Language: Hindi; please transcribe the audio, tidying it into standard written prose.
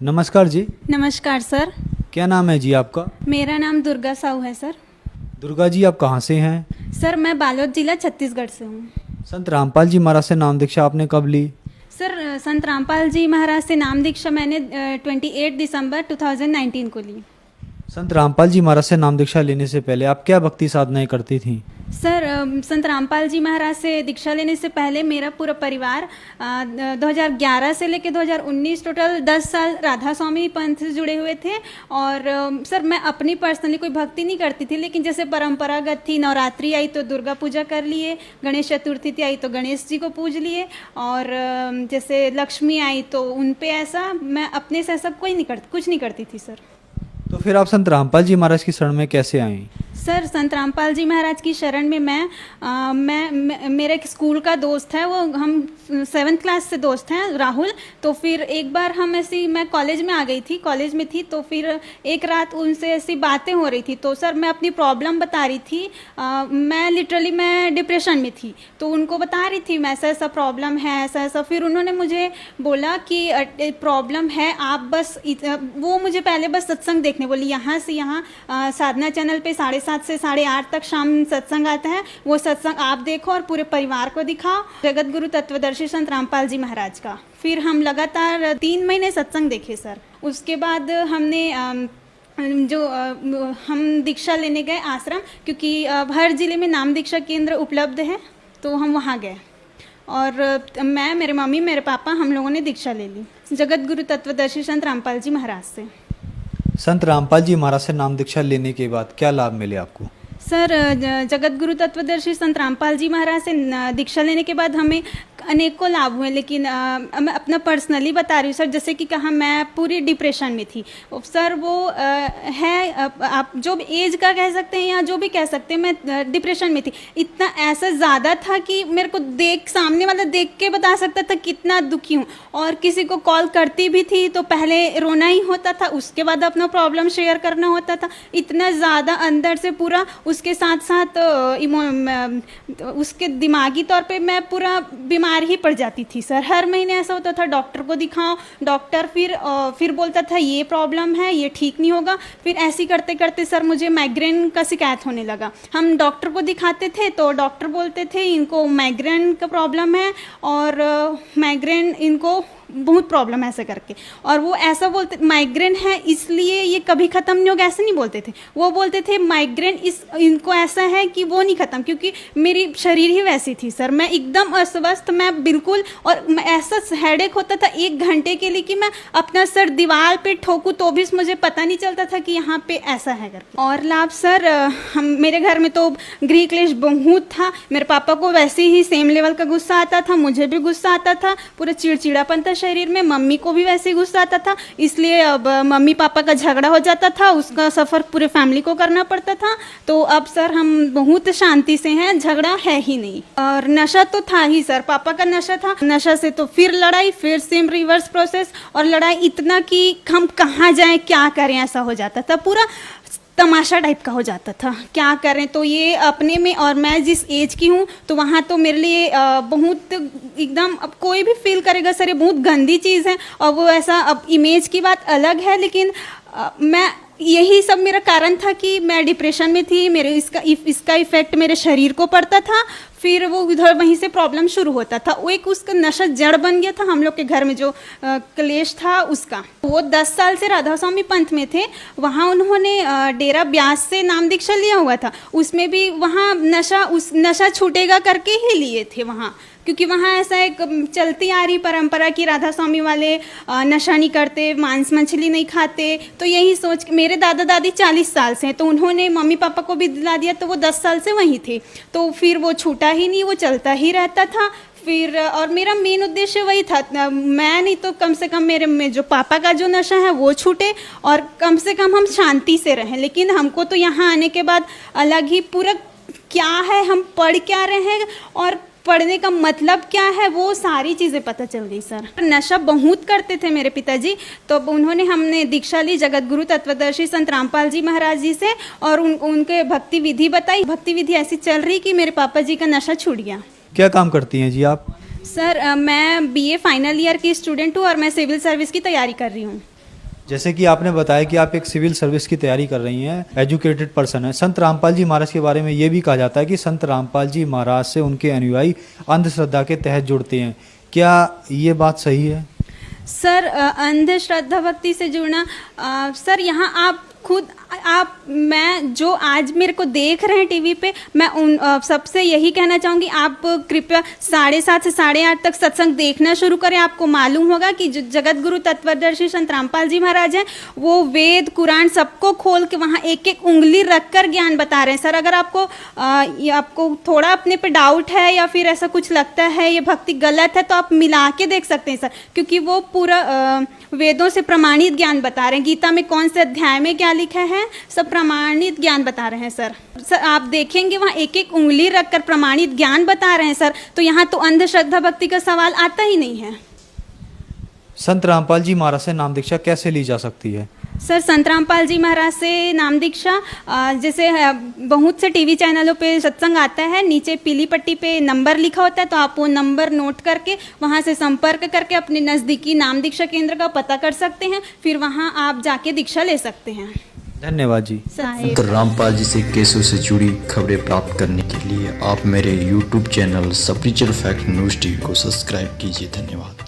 नमस्कार जी। नमस्कार सर। क्या नाम है जी आपका? मेरा नाम दुर्गा साहू है सर। दुर्गा जी, आप कहाँ से हैं? सर मैं बालोद जिला छत्तीसगढ़ से हूँ। संत रामपाल जी महाराज से नाम दीक्षा आपने कब ली? सर संत रामपाल जी महाराज से नाम दीक्षा मैंने 28 दिसंबर 2019 को ली। संत रामपाल जी महाराज से नाम दीक्षा लेने से पहले आप क्या भक्ति साधनाएं करती थीं? सर संत रामपाल जी महाराज से दीक्षा लेने से पहले मेरा पूरा परिवार 2011 से लेकर 2019 टोटल 10 साल राधा स्वामी पंथ से जुड़े हुए थे। और सर मैं अपनी पर्सनली कोई भक्ति नहीं करती थी, लेकिन जैसे परंपरागत थी, नवरात्रि आई तो दुर्गा पूजा कर लिए, गणेश चतुर्थी थी आई तो गणेश जी को पूज लिए, और जैसे लक्ष्मी आई तो उन पे ऐसा मैं अपने से ऐसा कुछ नहीं करती थी सर। तो फिर आप संत रामपाल जी महाराज की शरण में कैसे आईं? सर संत रामपाल जी महाराज की शरण में मेरा एक स्कूल का दोस्त है, वो हम 7th क्लास से दोस्त हैं, राहुल। तो फिर एक बार हम ऐसी मैं कॉलेज में आ गई थी, कॉलेज में थी, तो फिर एक रात उनसे ऐसी बातें हो रही थी। तो सर मैं अपनी प्रॉब्लम बता रही थी, मैं डिप्रेशन में थी, तो उनको बता रही थी मैं ऐसा ऐसा प्रॉब्लम है, ऐसा ऐसा। फिर उन्होंने मुझे बोला कि प्रॉब्लम है, आप बस वो मुझे पहले बस सत्संग देखने बोली, यहाँ से यहाँ साधना चैनल पे 7:30 से 8:30 तक शाम सत्संग आता है, वो सत्संग आप देखो और पूरे परिवार को दिखाओ, जगत गुरु तत्वदर्शी संत रामपाल जी महाराज का। फिर हम लगातार 3 महीने सत्संग देखे सर। उसके बाद हमने हम दीक्षा लेने गए आश्रम, क्योंकि हर जिले में नाम दीक्षा केंद्र उपलब्ध है, तो हम वहाँ गए और मैं, मेरे मम्मी, मेरे पापा, हम लोगों ने दीक्षा ले ली जगत गुरु तत्वदर्शी संत रामपाल जी महाराज से। संत रामपाल जी महाराज से नाम दीक्षा लेने के बाद क्या लाभ मिले आपको? सर जगत गुरु तत्वदर्शी संत रामपाल जी महाराज से दीक्षा लेने के बाद हमें अनेकों लाभ हुए, लेकिन मैं अपना पर्सनली बता रही हूँ सर। जैसे कि कहा, मैं पूरी डिप्रेशन में थी सर। वो आप जो भी एज का कह सकते हैं या जो भी कह सकते हैं, मैं डिप्रेशन में थी। इतना ऐसा ज़्यादा था कि मेरे को सामने वाला देख के बता सकता था कितना दुखी हूँ। और किसी को कॉल करती भी थी तो पहले रोना ही होता था, उसके बाद अपना प्रॉब्लम शेयर करना होता था। इतना ज़्यादा अंदर से पूरा, उसके साथ साथ उसके दिमागी तौर पे मैं पूरा बीमार ही पड़ जाती थी सर। हर महीने ऐसा होता था, डॉक्टर को दिखाओ, डॉक्टर फिर बोलता था ये प्रॉब्लम है, ये ठीक नहीं होगा। फिर ऐसे करते करते सर मुझे माइग्रेन का शिकायत होने लगा। हम डॉक्टर को दिखाते थे तो डॉक्टर बोलते थे इनको माइग्रेन का प्रॉब्लम है, और माइग्रेन इनको बहुत प्रॉब्लम है ऐसे करके। और वो ऐसा बोलते, माइग्रेन है इसलिए ये कभी ख़त्म नहीं होगा, ऐसे नहीं बोलते थे। वो बोलते थे माइग्रेन इनको ऐसा है कि वो नहीं ख़त्म, क्योंकि मेरी शरीर ही वैसी थी सर। मैं एकदम अस्वस्थ, मैं बिल्कुल, और ऐसा हेडेक होता था 1 घंटे के लिए कि मैं अपना सर दीवार पे ठोकूँ तो भी मुझे पता नहीं चलता था कि यहाँ पे ऐसा है करके। और लाभ सर, मेरे घर में तो गृह क्लेश बहुत था। मेरे पापा को वैसे ही सेम लेवल का गुस्सा आता था, मुझे भी गुस्सा आता था, पूरा चिड़चिड़ापन था शरीर में। मम्मी को भी वैसे ही गुस्सा आता था, इसलिए अब मम्मी पापा का झगड़ा हो जाता था, उसका सफ़र पूरे फैमिली को करना पड़ता था। तो अब सर हम बहुत शांति से हैं, झगड़ा है ही नहीं। और नशा तो था ही सर, पापा का नशा था, नशा से तो फिर लड़ाई, फिर सेम रिवर्स प्रोसेस, और लड़ाई इतना कि हम कहाँ जाएं, क्या करें, ऐसा हो जाता था। पूरा तमाशा टाइप का हो जाता था, क्या करें। तो ये अपने में, और मैं जिस एज की हूँ तो वहाँ तो मेरे लिए बहुत एकदम, अब कोई भी फील करेगा सर ये बहुत गंदी चीज़ है। और वो ऐसा, अब इमेज की बात अलग है, लेकिन मैं, यही सब मेरा कारण था कि मैं डिप्रेशन में थी। मेरे इसका इफ़ेक्ट मेरे शरीर को पड़ता था, फिर वो उधर वहीं से प्रॉब्लम शुरू होता था। वो एक उसका नशा जड़ बन गया था हम लोग के घर में, जो क्लेश था उसका। वो 10 साल से राधा स्वामी पंथ में थे, वहाँ उन्होंने डेरा ब्यास से नाम दीक्षा लिया हुआ था। उसमें भी वहाँ नशा छूटेगा करके ही लिए थे वहाँ, क्योंकि वहाँ ऐसा एक चलती आ रही परंपरा कि राधा स्वामी वाले नशा नहीं करते, मांस मछली नहीं खाते। तो यही सोच के मेरे दादा दादी 40 साल से हैं, तो उन्होंने मम्मी पापा को भी दिला दिया, तो वो 10 साल से वहीं थे। तो फिर वो छूटा ही नहीं, वो चलता ही रहता था। फिर और मेरा मेन उद्देश्य वही था, मैं नहीं तो कम से कम मेरे में जो पापा का जो नशा है वो छूटे, और कम से कम हम शांति से रहें। लेकिन हमको तो यहाँ आने के बाद अलग ही पूरा क्या है, हम पढ़ क्या रहे हैं और पढ़ने का मतलब क्या है, वो सारी चीज़ें पता चल गई सर। नशा बहुत करते थे मेरे पिताजी, तो हमने दीक्षा ली जगत गुरु तत्वदर्शी संत रामपाल जी महाराज जी से, और उनके भक्ति विधि बताई। भक्ति विधि ऐसी चल रही कि मेरे पापा जी का नशा छूट गया। क्या काम करती हैं जी आप? सर मैं BA फाइनल ईयर की स्टूडेंट हूँ और मैं सिविल सर्विस की तैयारी कर रही हूँ। जैसे कि आपने बताया कि आप एक सिविल सर्विस की तैयारी कर रही हैं, एजुकेटेड पर्सन है। संत रामपाल जी महाराज के बारे में ये भी कहा जाता है कि संत रामपाल जी महाराज से उनके अनुयायी अंधश्रद्धा के तहत जुड़ते हैं, क्या ये बात सही है? सर अंधश्रद्धा भक्ति से जुड़ना, सर यहाँ आप खुद मैं जो आज मेरे को देख रहे हैं टीवी पे, मैं उन सबसे यही कहना चाहूँगी, आप कृपया 7:30 से 8:30 तक सत्संग देखना शुरू करें। आपको मालूम होगा कि जो जगत गुरु तत्वदर्शी संत रामपाल जी महाराज हैं, वो वेद कुरान सबको खोल के वहाँ एक एक उंगली रख कर ज्ञान बता रहे हैं। सर अगर आपको थोड़ा अपने पे डाउट है या फिर ऐसा कुछ लगता है ये भक्ति गलत है, तो आप मिला के देख सकते हैं सर, क्योंकि वो पूरा वेदों से प्रमाणित ज्ञान बता रहे हैं। गीता में कौन से अध्याय में क्या लिखा है, सब प्रमाणित ज्ञान बता रहे हैं सर। आप देखेंगे वहाँ एक एक उंगली रखकर प्रमाणित ज्ञान बता रहे हैं सर, तो यहाँ तो अंधश्रद्धा भक्ति का सवाल आता ही नहीं है। संत रामपाल जी महाराज से नाम दीक्षा कैसे ली जा सकती है? सर संत रामपाल जी महाराज से नाम दीक्षा, जैसे बहुत से टीवी चैनलों पे सत्संग आता है, नीचे पीली पट्टी पे नंबर लिखा होता है, तो आप वो नंबर नोट करके वहाँ से संपर्क करके अपने नज़दीकी नाम दीक्षा केंद्र का पता कर सकते हैं, फिर वहाँ आप जाके दीक्षा ले सकते हैं। धन्यवाद जी। संत रामपाल जी से केसों से जुड़ी खबरें प्राप्त करने के लिए आप मेरे YouTube channel spiritual fact news TV को सब्सक्राइब कीजिए। धन्यवाद।